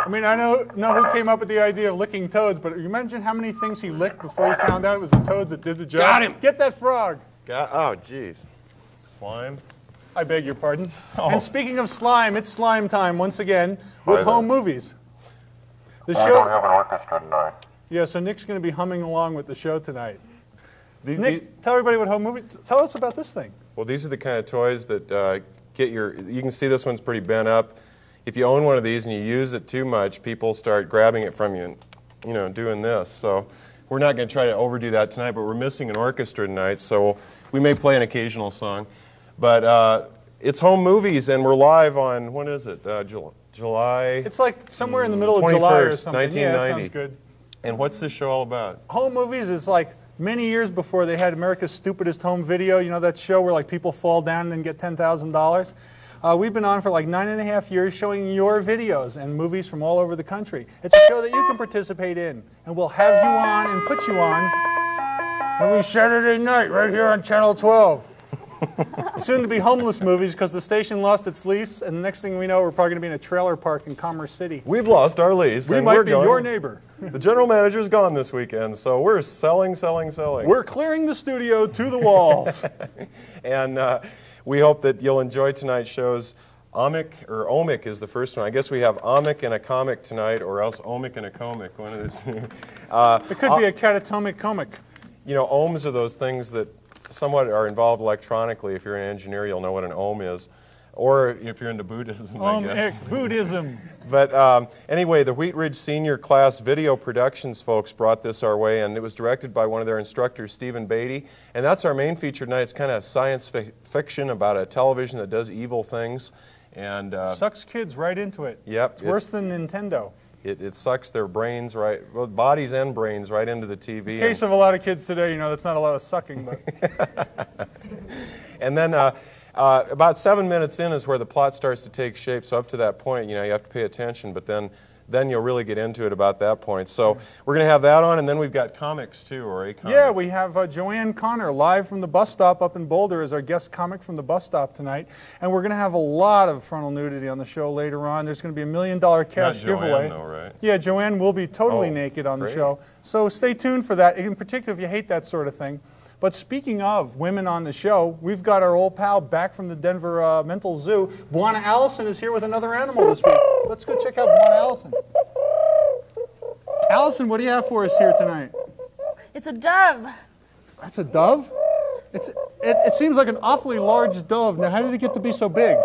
I mean, I know who came up with the idea of licking toads, but you imagine how many things he licked before he found out it was the toads that did the job? Got him! Get that frog! Oh, jeez. Slime? I beg your pardon. Oh. And speaking of slime, it's slime time once again with Home Movies. The show. I don't have an orchestra tonight. Yeah, so Nick's going to be humming along with the show tonight. Nick, tell everybody what Home Movies. Tell us about this thing. Well, these are the kind of toys that get your. You can see this one's pretty bent up. If you own one of these and you use it too much, people start grabbing it from you and doing this. So we're not going to try to overdo that tonight, but we're missing an orchestra tonight, so we may play an occasional song. But it's Home Movies, and we're live on, when is it? July? It's like somewhere in the middle of July or something. 1990. Yeah, that sounds good. And what's this show all about? Home Movies is like many years before they had America's Stupidest Home Video. You know that show where like people fall down and then get $10,000? We've been on for like 9.5 years showing your videos and movies from all over the country. It's a show that you can participate in, and we'll have you on and put you on every Saturday night right here on Channel 12. Soon to be homeless movies because the station lost its lease, and the next thing we know, we're probably going to be in a trailer park in Commerce City. We've lost our lease. We might be your neighbor. The general manager's gone this weekend, so we're selling. We're clearing the studio to the walls. And we hope that you'll enjoy tonight's shows. Omic is the first one. I guess we have Omic and a comic tonight, or else Omic and a comic, one of the two. It could be a catatomic comic. You know, ohms are those things that somewhat are involved electronically. If you're an engineer, you'll know what an ohm is. Or if you're into Buddhism, I guess. Buddhism. But anyway, the Wheat Ridge Senior Class Video Productions folks brought this our way, and it was directed by one of their instructors, Stephen Beatty. And that's our main feature tonight. It's kind of science fiction about a television that does evil things. And sucks kids right into it. Yep. It's worse than Nintendo. It sucks their brains well, bodies and brains right into the TV. In case of a lot of kids today, you know, that's not a lot of sucking. But. And then about 7 minutes in is where the plot starts to take shape. So up to that point, you know, you have to pay attention. But then you'll really get into it about that point. So we're going to have that on, and then we've got comics too, or a comic. Yeah, we have Joanne Connor live from the bus stop up in Boulder as our guest comic from the bus stop tonight. And we're going to have a lot of frontal nudity on the show later on. There's going to be $1 million cash giveaway. Joanne, though, right? Yeah, Joanne will be totally naked on the show. So stay tuned for that, in particular if you hate that sort of thing. But speaking of women on the show, we've got our old pal back from the Denver Mental Zoo. Bawana Alison is here with another animal this week. Let's go check out Bawana Alison. Alison, what do you have for us here tonight? It's a dove. That's a dove? It seems like an awfully large dove. Now, how did it get to be so big?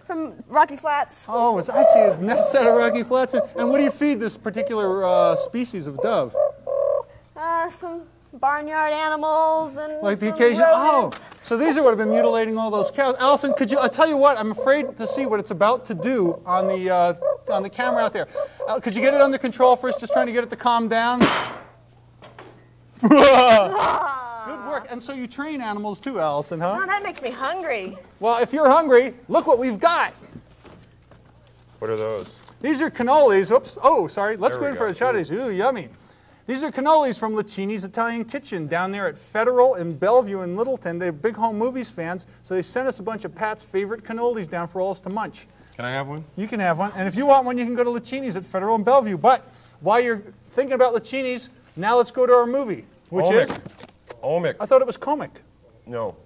From Rocky Flats. Oh, I see. It's nest out of Rocky Flats. And what do you feed this particular species of dove? Some barnyard animals and like the some occasion. rodents. Oh, so these are what have been mutilating all those cows. Alison, could you? I'll tell you what. I'm afraid to see what it's about to do on the camera out there. Could you get it under control first? Just trying to get it to calm down. Good work. And so you train animals too, Alison, huh? Oh, that makes me hungry. Well, if you're hungry, look what we've got. What are those? These are cannolis. Oops. Oh, sorry. Let's There go we in for go. a shot of these. Ooh, yummy. These are cannolis from Lucchini's Italian Kitchen down there at Federal in Bellevue in Littleton. They're big Home Movies fans, so they sent us a bunch of Pat's favorite cannolis down for all us to munch. Can I have one? You can have one. And if you want one, you can go to Lucchini's at Federal in Bellevue. But while you're thinking about Lucchini's, now let's go to our movie, which is? Omic. I thought it was comic. No.